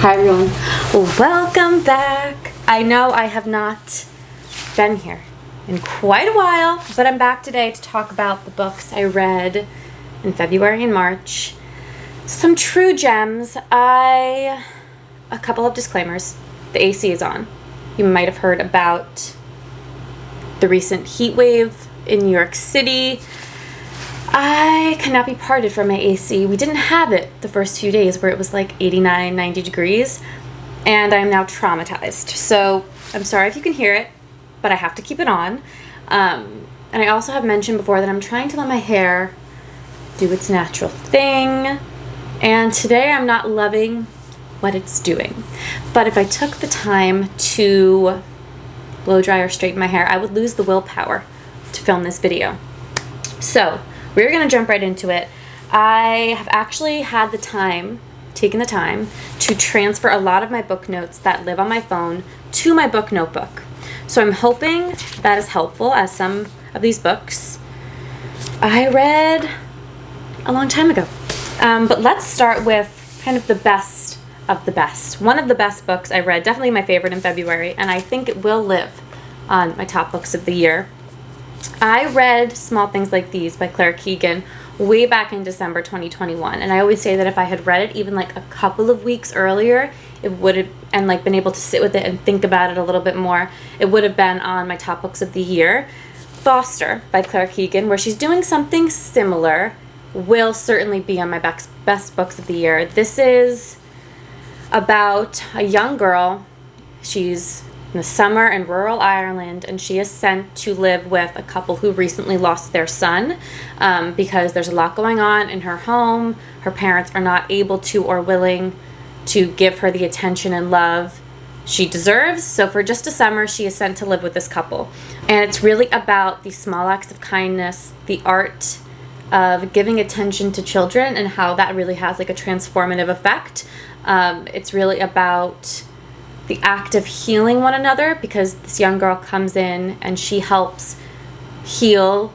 Hi everyone, welcome back. I know I have not been here in quite a while, but I'm back today to talk about the books I read in February and March. Some true gems. A couple of disclaimers. The AC is on. You might have heard about the recent heat wave in New York City. I cannot be parted from my AC. We didn't have it the first few days where it was like 89, 90 degrees, and I'm now traumatized. So I'm sorry if you can hear it, but I have to keep it on. And I also have mentioned before that I'm trying to let my hair do its natural thing, and today I'm not loving what it's doing. But if I took the time to blow dry or straighten my hair, I would lose the willpower to film this video. So we're going to jump right into it. I have actually had taken the time to transfer a lot of my book notes that live on my phone to my book notebook. So I'm hoping that is helpful, as some of these books I read a long time ago. But let's start with kind of the best of the best. One of the best books I read, definitely my favorite in February, and I think it will live on my top books of the year. I read Small Things Like These by Clarke Keegan way back in December 2021, and I always say that if I had read it even like a couple of weeks earlier, it would have, and like been able to sit with it and think about it a little bit more, it would have been on my top books of the year. Foster by Clarke Keegan, where she's doing something similar, will certainly be on my best books of the year. This is about a young girl. She's in the summer in rural Ireland, and she is sent to live with a couple who recently lost their son because there's a lot going on in her home. Her parents are not able to or willing to give her the attention and love she deserves. So for just a summer, she is sent to live with this couple. And it's really about the small acts of kindness, the art of giving attention to children, and how that really has like a transformative effect. It's really about the act of healing one another, because this young girl comes in and she helps heal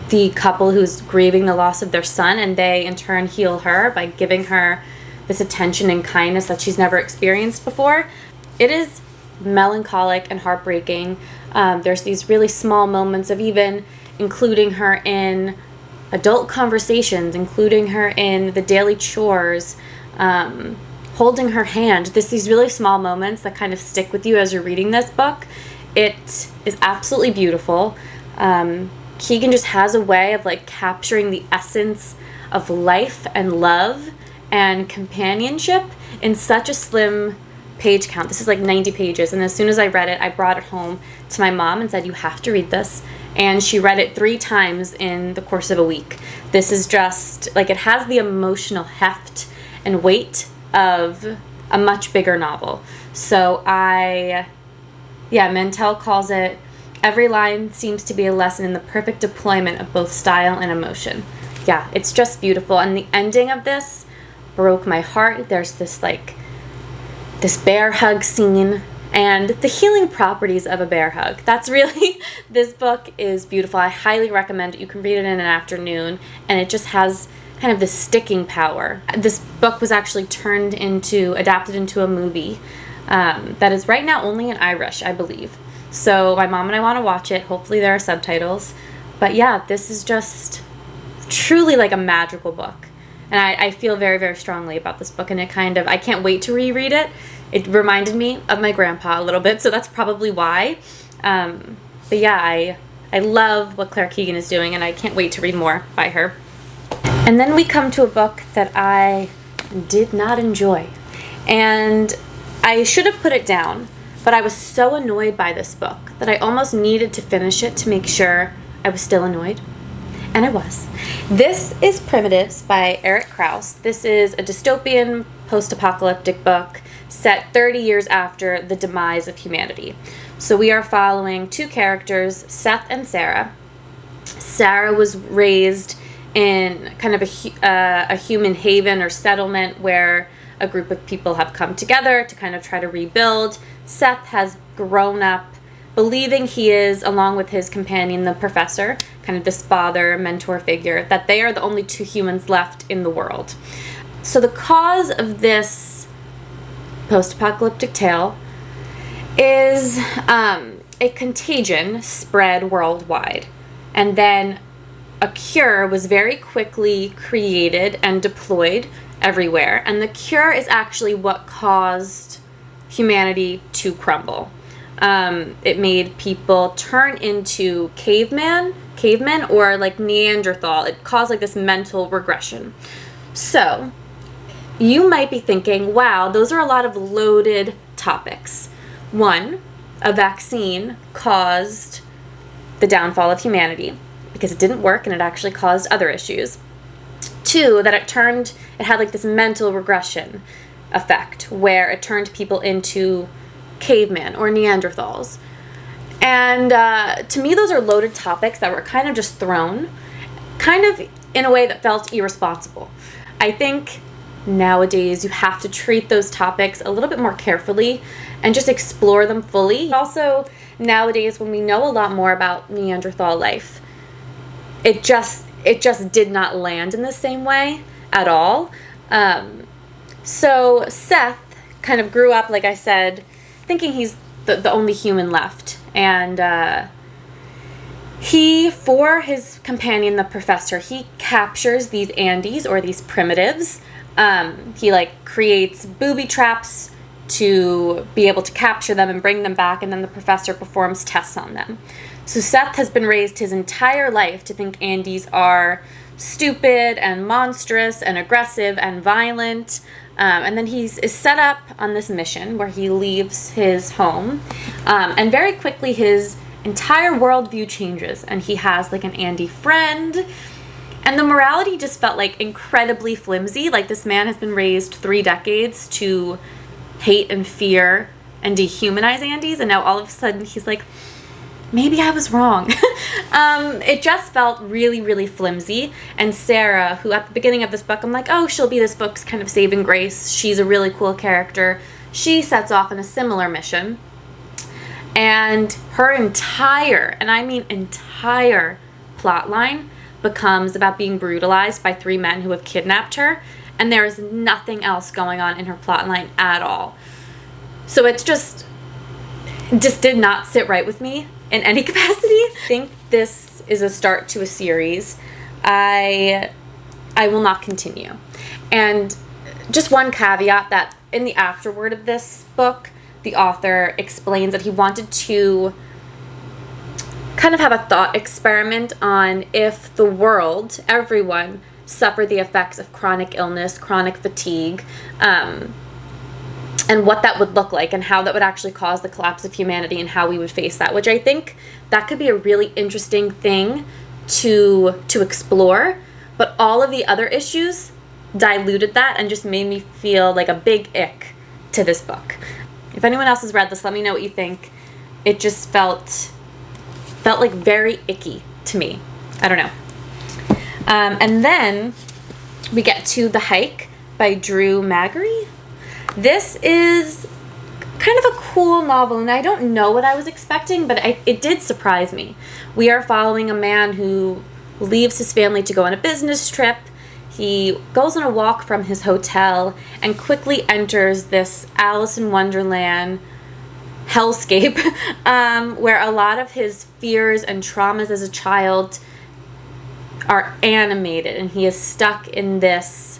the couple who's grieving the loss of their son, and they in turn heal her by giving her this attention and kindness that she's never experienced before. It is melancholic and heartbreaking. There's these really small moments of even including her in adult conversations, including her in the daily chores, holding her hand. These really small moments that kind of stick with you as you're reading this book. It is absolutely beautiful. Keegan just has a way of like capturing the essence of life and love and companionship in such a slim page count. This is like 90 pages, and as soon as I read it, I brought it home to my mom and said, "You have to read this." And she read it 3 times in the course of a week. This is just like, it has the emotional heft and weight of a much bigger novel. So Mantel calls it, "Every line seems to be a lesson in the perfect deployment of both style and emotion." Yeah, it's just beautiful. And the ending of this broke my heart. There's this bear hug scene and the healing properties of a bear hug. That's really, this book is beautiful. I highly recommend it. You can read it in an afternoon, and it just has kind of the sticking power. This book was actually adapted into a movie that is right now only in Irish, I believe. So my mom and I want to watch it. Hopefully there are subtitles. But yeah, this is just truly like a magical book. And I feel very, very strongly about this book, and I can't wait to reread it. It reminded me of my grandpa a little bit, so that's probably why. But yeah, I love what Clarke Keegan is doing, and I can't wait to read more by her. And then we come to a book that I did not enjoy. And I should have put it down, but I was so annoyed by this book that I almost needed to finish it to make sure I was still annoyed. And I was. This is Primitives by Erich Krauss. This is a dystopian post-apocalyptic book set 30 years after the demise of humanity. So we are following 2 characters, Seth and Sarah. Sarah was raised in kind of a human haven or settlement where a group of people have come together to kind of try to rebuild. Seth has grown up believing he is, along with his companion, the professor, kind of this father, mentor figure, that they are the only 2 humans left in the world. So the cause of this post-apocalyptic tale, is a contagion spread worldwide. And then a cure was very quickly created and deployed everywhere. And the cure is actually what caused humanity to crumble. It made people turn into cavemen or like Neanderthal. It caused like this mental regression. So you might be thinking, wow, those are a lot of loaded topics. One, a vaccine caused the downfall of humanity because it didn't work and it actually caused other issues. Two, that it had like this mental regression effect where it turned people into cavemen or Neanderthals. And to me, those are loaded topics that were kind of just thrown, kind of in a way that felt irresponsible. I think nowadays you have to treat those topics a little bit more carefully and just explore them fully. Also, nowadays when we know a lot more about Neanderthal life, it just did not land in the same way at all. So Seth kind of grew up, like I said, thinking he's the only human left. And he, for his companion, the professor, he captures these Andes or these primitives. He like creates booby traps to be able to capture them and bring them back, and then the professor performs tests on them. So Seth has been raised his entire life to think Andes are stupid and monstrous and aggressive and violent. And then is set up on this mission where he leaves his home. And very quickly his entire worldview changes, and he has like an Andy friend. And the morality just felt like incredibly flimsy. Like this man has been raised 3 decades to hate and fear and dehumanize Andes, and now all of a sudden he's like, maybe I was wrong. It just felt really, really flimsy. And Sarah, who at the beginning of this book, I'm like, oh, she'll be this book's kind of saving grace. She's a really cool character. She sets off on a similar mission. And her entire, and I mean entire, plot line becomes about being brutalized by 3 men who have kidnapped her. And there is nothing else going on in her plot line at all. So it's just did not sit right with me in any capacity. I think this is a start to a series. I will not continue. And just one caveat, that in the afterword of this book, the author explains that he wanted to kind of have a thought experiment on if the world, everyone, suffered the effects of chronic illness, chronic fatigue, and what that would look like and how that would actually cause the collapse of humanity and how we would face that, which I think that could be a really interesting thing to explore. But all of the other issues diluted that and just made me feel like a big ick to this book. If anyone else has read this, let me know what you think. It just felt like very icky to me. I don't know. And then we get to The Hike by Drew Magary. This is kind of a cool novel, and I don't know what I was expecting, but it did surprise me. We are following a man who leaves his family to go on a business trip. He goes on a walk from his hotel and quickly enters this Alice in Wonderland hellscape where a lot of his fears and traumas as a child are animated, and he is stuck in this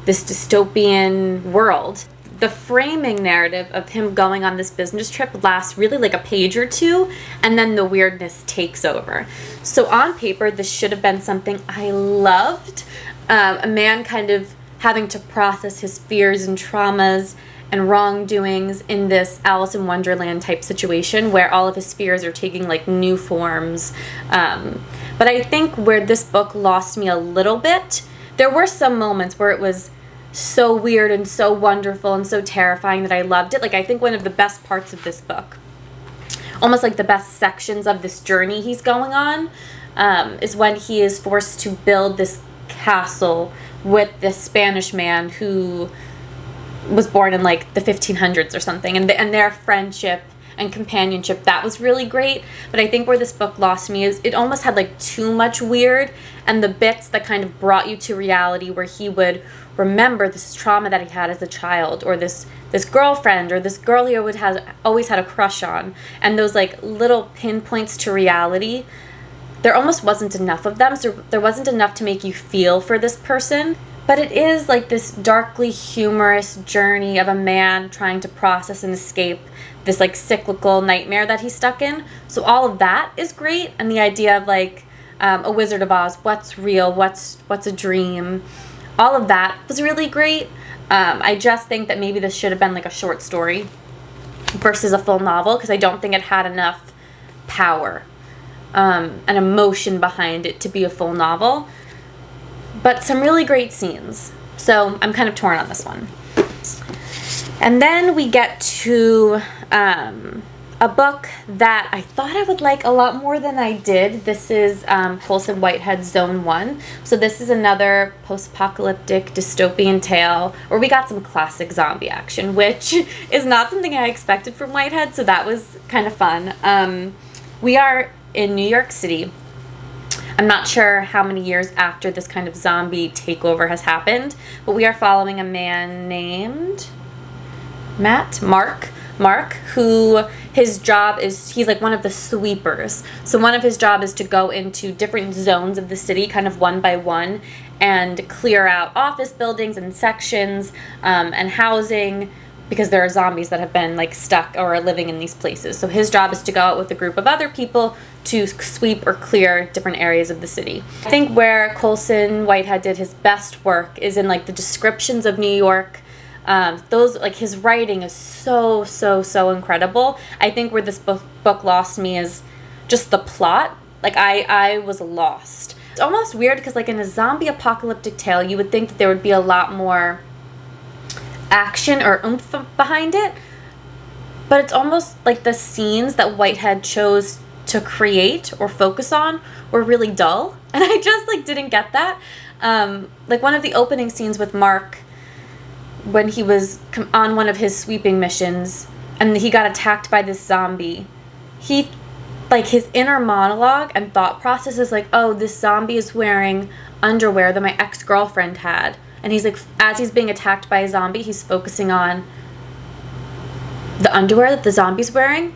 dystopian world. The framing narrative of him going on this business trip lasts really like a page or two, and then the weirdness takes over. So on paper, this should have been something I loved. A man kind of having to process his fears and traumas and wrongdoings in this Alice in Wonderland type situation where all of his fears are taking like new forms. But I think where this book lost me a little bit, there were some moments where it was so weird and so wonderful and so terrifying that I loved it. Like, I think one of the best parts of this book, almost like the best sections of this journey he's going on, is when he is forced to build this castle with this Spanish man who was born in like the 1500s or something, and their friendship and companionship. That was really great. But I think where this book lost me is it almost had like too much weird, and the bits that kind of brought you to reality where he would remember this trauma that he had as a child, or this girlfriend, or this girl he always had a crush on, and those like little pinpoints to reality, there almost wasn't enough of them. So there wasn't enough to make you feel for this person. But it is like this darkly humorous journey of a man trying to process and escape this like cyclical nightmare that he's stuck in. So all of that is great, and the idea of like a Wizard of Oz, what's real, what's a dream, all of that was really great. I just think that maybe this should have been like a short story versus a full novel, because I don't think it had enough power and emotion behind it to be a full novel. But some really great scenes. So I'm kind of torn on this one. And then we get to a book that I thought I would like a lot more than I did. This is Folsom Whitehead Zone 1. So this is another post-apocalyptic dystopian tale where we got some classic zombie action, which is not something I expected from Whitehead, so that was kind of fun. We are in New York City. I'm not sure how many years after this kind of zombie takeover has happened, but we are following a man named Mark, who his job is, he's like one of the sweepers. So one of his job is to go into different zones of the city, kind of one by one, and clear out office buildings and sections and housing, because there are zombies that have been like stuck or are living in these places. So his job is to go out with a group of other people to sweep or clear different areas of the city. I think where Colson Whitehead did his best work is in like the descriptions of New York. Those, like, his writing is so incredible. I think where this book lost me is just the plot. Like I was lost. It's almost weird because like in a zombie apocalyptic tale, you would think that there would be a lot more action or oomph behind it, but it's almost like the scenes that Whitehead chose to create or focus on were really dull, and I just like didn't get that. Like one of the opening scenes with Mark, when he was on one of his sweeping missions and he got attacked by this zombie, he, like, his inner monologue and thought process is like, oh, this zombie is wearing underwear that my ex-girlfriend had. And he's like, as he's being attacked by a zombie, he's focusing on the underwear that the zombie's wearing.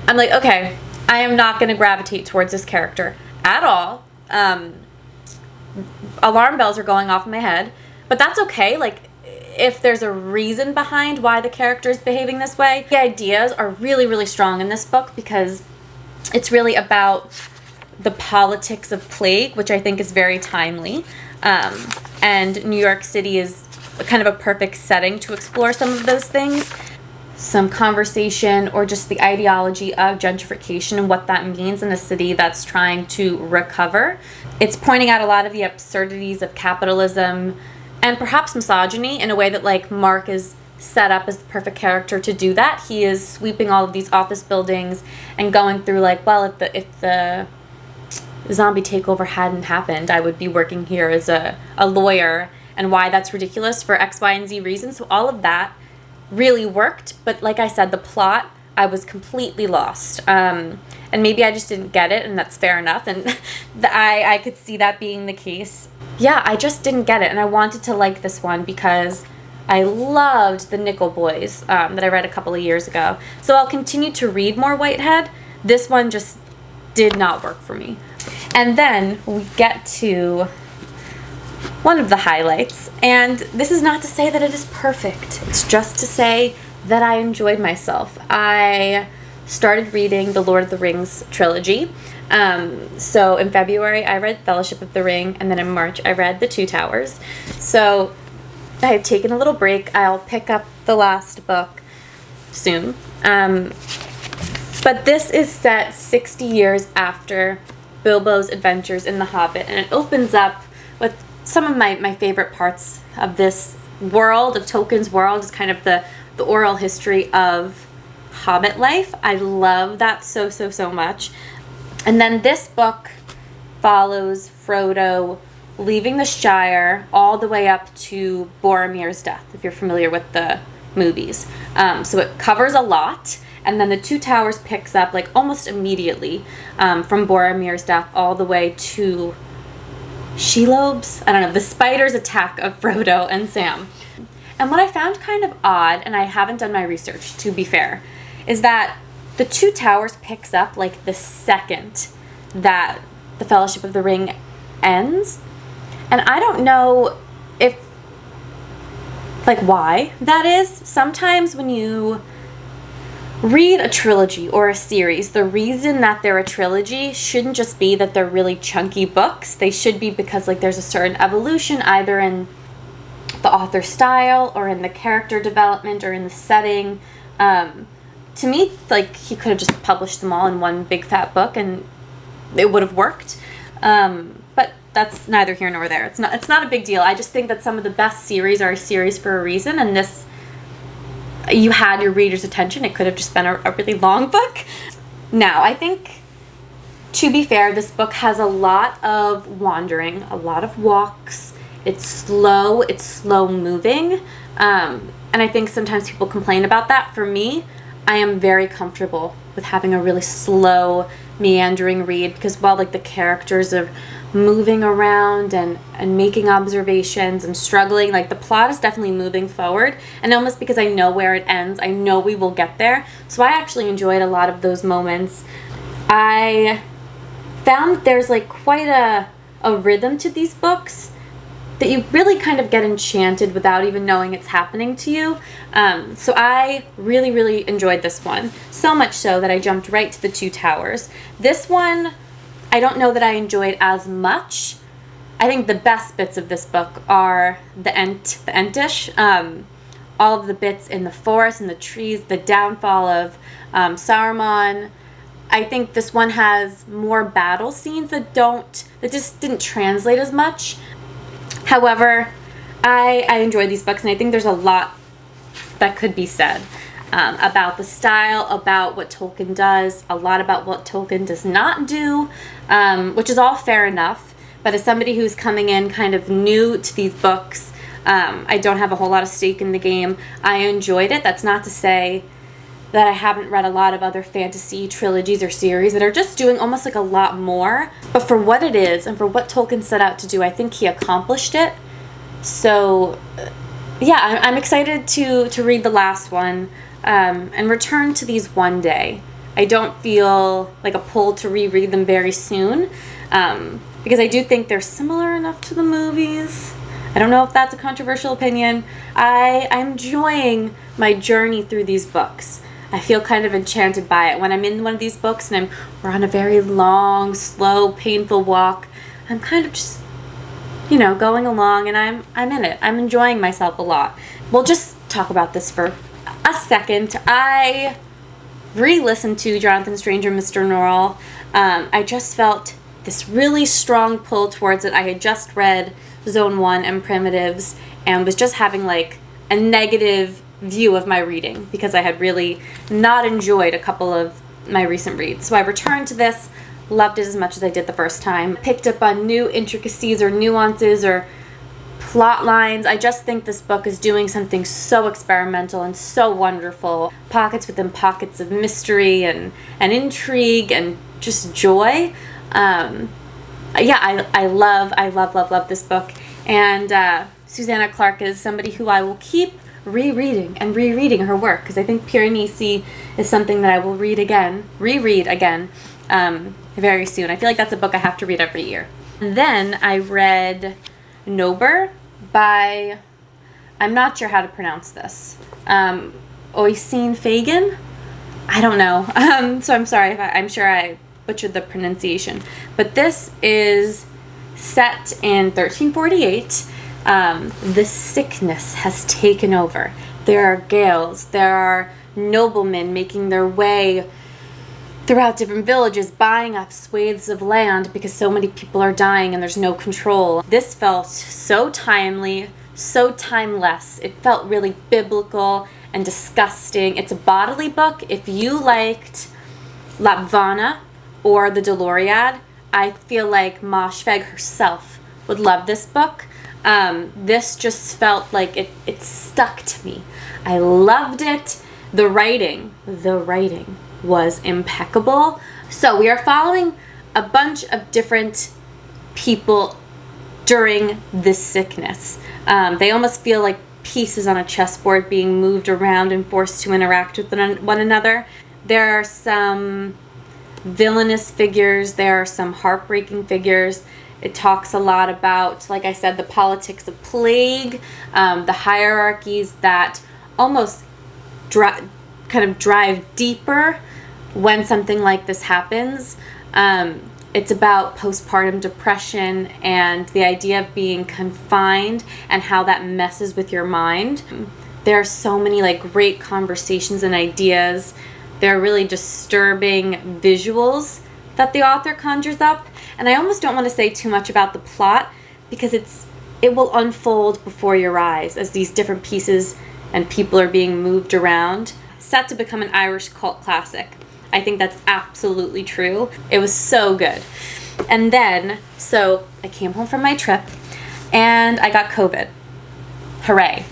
I'm like, okay, I am not going to gravitate towards this character at all. Alarm bells are going off in my head, but that's okay. Like, if there's a reason behind why the character is behaving this way. The ideas are really strong in this book because it's really about the politics of plague, which I think is very timely. And New York City is kind of a perfect setting to explore some of those things. Some conversation or just the ideology of gentrification and what that means in a city that's trying to recover. It's pointing out a lot of the absurdities of capitalism and perhaps misogyny in a way that, like, Mark is set up as the perfect character to do that. He is sweeping all of these office buildings and going through like, well, if the zombie takeover hadn't happened, I would be working here as a lawyer, and why that's ridiculous for X, Y, and Z reasons. So all of that really worked, but like I said, the plot, I was completely lost. And maybe I just didn't get it, and that's fair enough, and I could see that being the case. Yeah, I just didn't get it, and I wanted to like this one because I loved the Nickel Boys that I read a couple of years ago. So I'll continue to read more Whitehead. This one just did not work for me. And then we get to one of the highlights, and this is not to say that it is perfect. It's just to say that I enjoyed myself. I started reading the Lord of the Rings trilogy. So in February I read Fellowship of the Ring, and then in March I read The Two Towers. So I have taken a little break. I'll pick up the last book soon. But this is set 60 years after Bilbo's adventures in The Hobbit, and it opens up with some of my favorite parts of this world, of Tolkien's world, is kind of the oral history of Hobbit life. I love that so much. And then this book follows Frodo leaving the Shire all the way up to Boromir's death, if you're familiar with the movies. So it covers a lot, And then The Two Towers picks up like almost immediately from Boromir's death all the way to Shelob's, I don't know, the spider's attack of Frodo and Sam. And what I found kind of odd, and I haven't done my research to be fair, is that The Two Towers picks up like the second that the Fellowship of the Ring ends. And I don't know if, like, why that is. Sometimes when you read a trilogy or a series, the reason that they're a trilogy shouldn't just be that they're really chunky books. They should be because, like, there's a certain evolution either in the author's style or in the character development or in the setting. To me, like, he could have just published them all in one big fat book and it would have worked. But that's neither here nor there. It's not a big deal. I just think that some of the best series are a series for a reason, and this, you had your reader's attention. It could have just been a really long book. Now, I think, to be fair, this book has a lot of wandering, a lot of walks. It's slow moving. And I think sometimes people complain about that. For me, I am very comfortable with having a really slow, meandering read, because while like the characters are moving around and making observations and struggling, like the plot is definitely moving forward, and almost because I know where it ends, I know we will get there. So I actually enjoyed a lot of those moments. I found there's like quite a rhythm to these books that you really kind of get enchanted without even knowing it's happening to you. So I really, really enjoyed this one. So much so that I jumped right to The Two Towers. This one, I don't know that I enjoyed as much. I think the best bits of this book are the Entish. All of the bits in the forest and the trees, the downfall of Saruman. I think this one has more battle scenes that just didn't translate as much. However, I enjoy these books, and I think there's a lot that could be said about the style, about what Tolkien does, a lot about what Tolkien does not do, which is all fair enough. But as somebody who's coming in kind of new to these books, I don't have a whole lot of stake in the game. I enjoyed it. That's not to say that I haven't read a lot of other fantasy trilogies or series that are just doing almost like a lot more. But for what it is and for what Tolkien set out to do, I think he accomplished it. So, yeah, I'm excited to read the last one and return to these one day. I don't feel like a pull to reread them very soon because I do think they're similar enough to the movies. I don't know if that's a controversial opinion. I'm enjoying my journey through these books. I feel kind of enchanted by it. When I'm in one of these books and we're on a very long, slow, painful walk, I'm kind of just, going along, and I'm in it. I'm enjoying myself a lot. We'll just talk about this for a second. I re-listened to Jonathan Stranger, Mr. Norrell. I just felt this really strong pull towards it. I had just read Zone 1 and Primitives and was just having like a negative view of my reading because I had really not enjoyed a couple of my recent reads. So I returned to this, loved it as much as I did the first time, picked up on new intricacies or nuances or plot lines. I just think this book is doing something so experimental and so wonderful. Pockets within pockets of mystery and intrigue and just joy. I love this book. And Susanna Clarke is somebody who I will keep rereading her work, because I think Piranesi is something that I will reread again very soon. I feel like that's a book I have to read every year. And then I read Nobber by, I'm not sure how to pronounce this, Oisin Fagan? I don't know. So I'm sorry if I'm sure I butchered the pronunciation. But this is set in 1348. The sickness has taken over. There are gales. There are noblemen making their way throughout different villages, buying up swathes of land because so many people are dying and there's no control. This felt so timely, so timeless. It felt really biblical and disgusting. It's a bodily book. If you liked Lapvana or the Deloriad, I feel like Ma Schweg herself would love this book. This just felt like it stuck to me. I loved it. The writing was impeccable. So we are following a bunch of different people during this sickness. They almost feel like pieces on a chessboard being moved around and forced to interact with one another. There are some villainous figures. There are some heartbreaking figures. It talks a lot about, like I said, the politics of plague, the hierarchies that almost kind of drive deeper when something like this happens. It's about postpartum depression and the idea of being confined and how that messes with your mind. There are so many like great conversations and ideas. There are really disturbing visuals that the author conjures up. And I almost don't want to say too much about the plot because it will unfold before your eyes as these different pieces and people are being moved around. Set to become an Irish cult classic. I think that's absolutely true. It was so good. And then, so I came home from my trip and I got COVID. Hooray.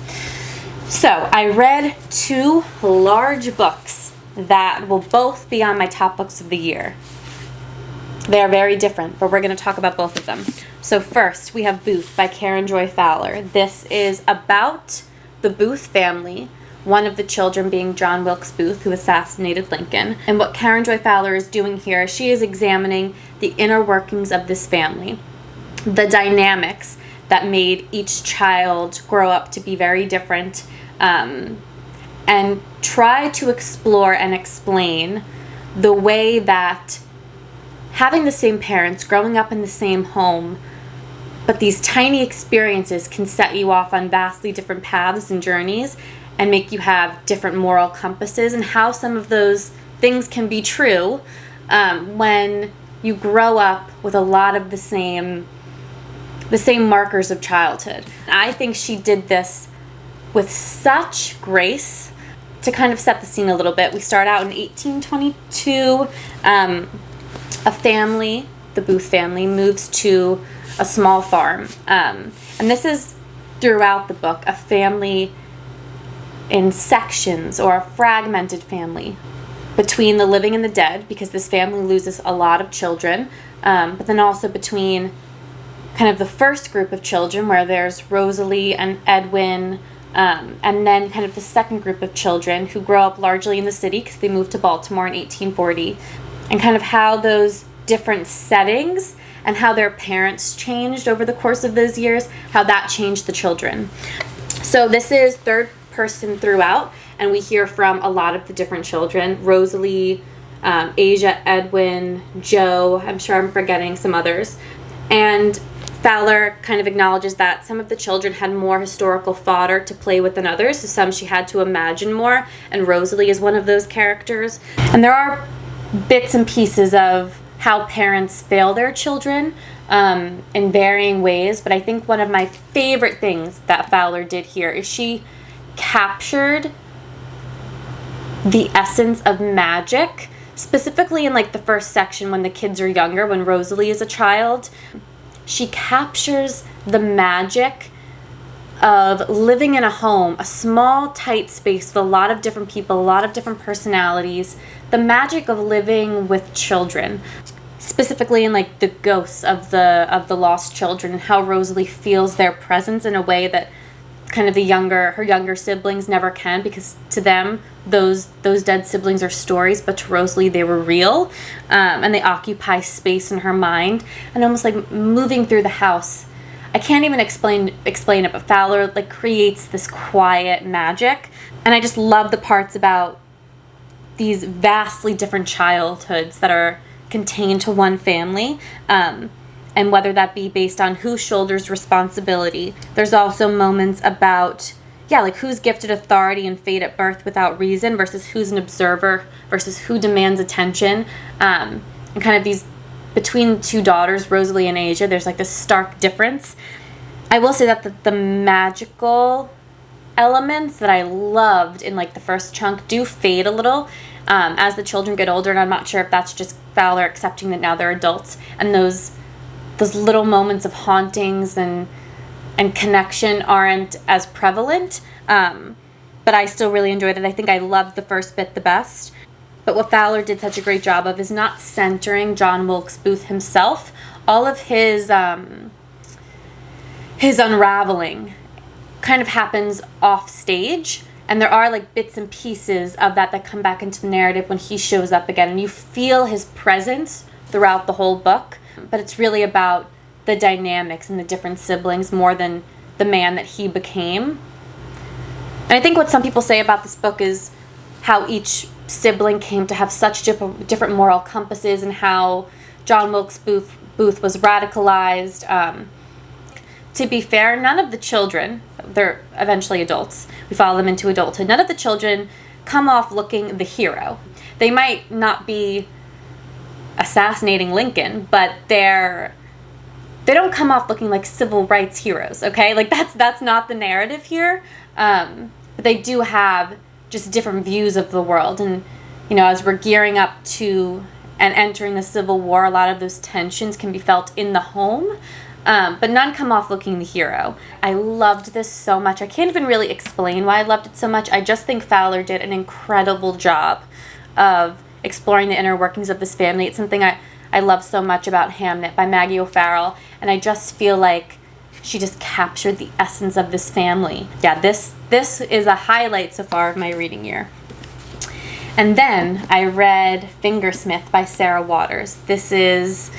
So I read 2 large books that will both be on my top books of the year. They are very different, but we're going to talk about both of them. So first, we have Booth by Karen Joy Fowler. This is about the Booth family, one of the children being John Wilkes Booth, who assassinated Lincoln. And what Karen Joy Fowler is doing here, she is examining the inner workings of this family, the dynamics that made each child grow up to be very different, and try to explore and explain the way that having the same parents, growing up in the same home, but these tiny experiences can set you off on vastly different paths and journeys and make you have different moral compasses, and how some of those things can be true when you grow up with a lot of the same markers of childhood. I think she did this with such grace. To kind of set the scene a little bit, we start out in 1822. A family, the Booth family, moves to a small farm. And this is throughout the book, a family in sections, or a fragmented family between the living and the dead, because this family loses a lot of children, but then also between kind of the first group of children where there's Rosalie and Edwin, and then kind of the second group of children who grow up largely in the city because they moved to Baltimore in 1840, and kind of how those different settings and how their parents changed over the course of those years, how that changed the children. So this is third person throughout, and we hear from a lot of the different children: Rosalie, Asia, Edwin, Joe, I'm sure I'm forgetting some others. And Fowler kind of acknowledges that some of the children had more historical fodder to play with than others, so some she had to imagine more, and Rosalie is one of those characters. And there are bits and pieces of how parents fail their children in varying ways, but I think one of my favorite things that Fowler did here is she captured the essence of magic, specifically in like the first section when the kids are younger, when Rosalie is a child. She captures the magic of living in a home, a small, tight space with a lot of different people, a lot of different personalities, the magic of living with children, specifically in like the ghosts of the lost children, and how Rosalie feels their presence in a way that kind of her younger siblings never can, because to them those dead siblings are stories, but to Rosalie they were real, and they occupy space in her mind, and almost like moving through the house. I can't even explain it, but Fowler like creates this quiet magic, and I just love the parts about these vastly different childhoods that are contained to one family, and whether that be based on who shoulders responsibility. There's also moments about, like who's gifted authority and fate at birth without reason versus who's an observer versus who demands attention. And kind of these, between two daughters, Rosalie and Asia, there's like this stark difference. I will say that the magical elements that I loved in like the first chunk do fade a little as the children get older, and I'm not sure if that's just Fowler accepting that now they're adults, and those little moments of hauntings and connection aren't as prevalent. but I still really enjoyed it. I think I loved the first bit the best. But what Fowler did such a great job of is not centering John Wilkes Booth himself. All of his unraveling kind of happens off stage, and there are like bits and pieces of that come back into the narrative when he shows up again, and you feel his presence throughout the whole book. But it's really about the dynamics and the different siblings more than the man that he became. And I think what some people say about this book is how each sibling came to have such different moral compasses, and how John Wilkes Booth was radicalized. To be fair, none of the children, they're eventually adults, we follow them into adulthood, none of the children come off looking the hero. They might not be assassinating Lincoln, but they don't come off looking like civil rights heroes, okay? Like that's not the narrative here. But they do have just different views of the world. And, as we're gearing up to and entering the Civil War, a lot of those tensions can be felt in the home. But none come off looking the hero. I loved this so much. I can't even really explain why I loved it so much. I just think Fowler did an incredible job of exploring the inner workings of this family. It's something I love so much about Hamnet by Maggie O'Farrell, and I just feel like she just captured the essence of this family. Yeah, this is a highlight so far of my reading year. And then I read Fingersmith by Sarah Waters. This is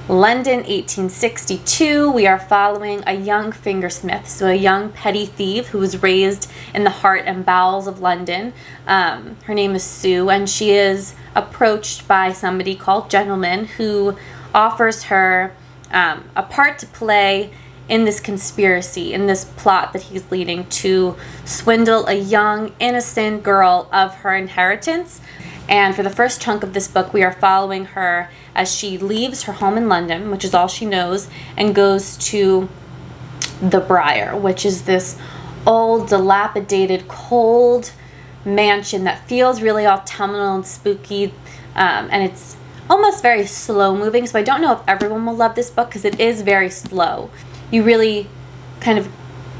London, 1862. We are following a young fingersmith, so a young petty thief who was raised in the heart and bowels of London. Her name is Sue, and she is approached by somebody called Gentleman, who offers her a part to play in this conspiracy, in this plot that he's leading to swindle a young, innocent girl of her inheritance. And for the first chunk of this book, we are following her as she leaves her home in London, which is all she knows, and goes to the Briar, which is this old, dilapidated, cold mansion that feels really autumnal and spooky, and it's almost very slow-moving, so I don't know if everyone will love this book because it is very slow. You really kind of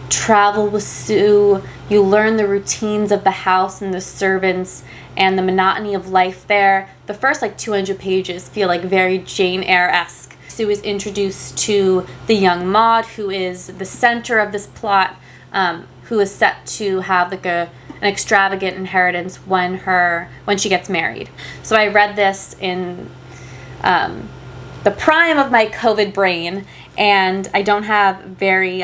travel with Sue. You learn the routines of the house and the servants and the monotony of life there. The first 200 pages feel like very Jane Eyre-esque. Sue is introduced to the young Maud, who is the center of this plot, who is set to have an extravagant inheritance when she gets married. So I read this in the prime of my COVID brain, and I don't have very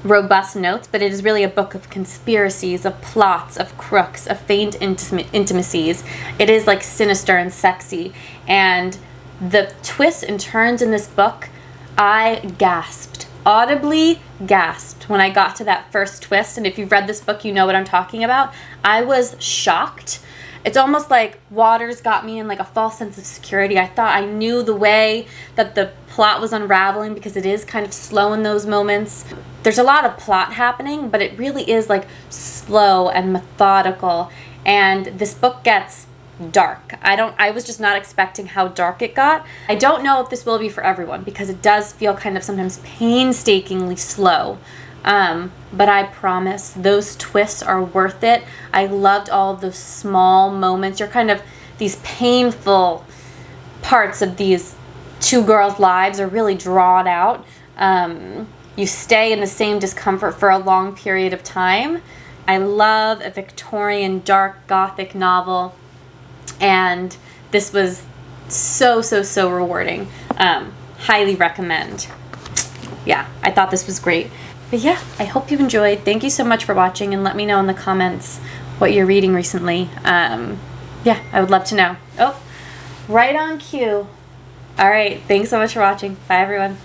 robust notes, but it is really a book of conspiracies, of plots, of crooks, of feigned intimacies. It is sinister and sexy, and the twists and turns in this book, I gasped, audibly gasped when I got to that first twist. And if you've read this book, you know what I'm talking about. I was shocked. It's almost like Waters got me in a false sense of security. I thought I knew the way that the plot was unraveling because it is kind of slow in those moments. There's a lot of plot happening, but it really is slow and methodical. And this book gets dark. I was just not expecting how dark it got. I don't know if this will be for everyone because it does feel kind of sometimes painstakingly slow. But I promise those twists are worth it. I loved all of those small moments. You're kind of these painful parts of these two girls' lives are really drawn out. You stay in the same discomfort for a long period of time. I love a Victorian dark Gothic novel, and this was so rewarding. Highly recommend. Yeah, I thought this was great. But yeah, I hope you enjoyed. Thank you so much for watching, and let me know in the comments what you're reading recently. Yeah, I would love to know. Oh, right on cue. All right, thanks so much for watching. Bye, everyone.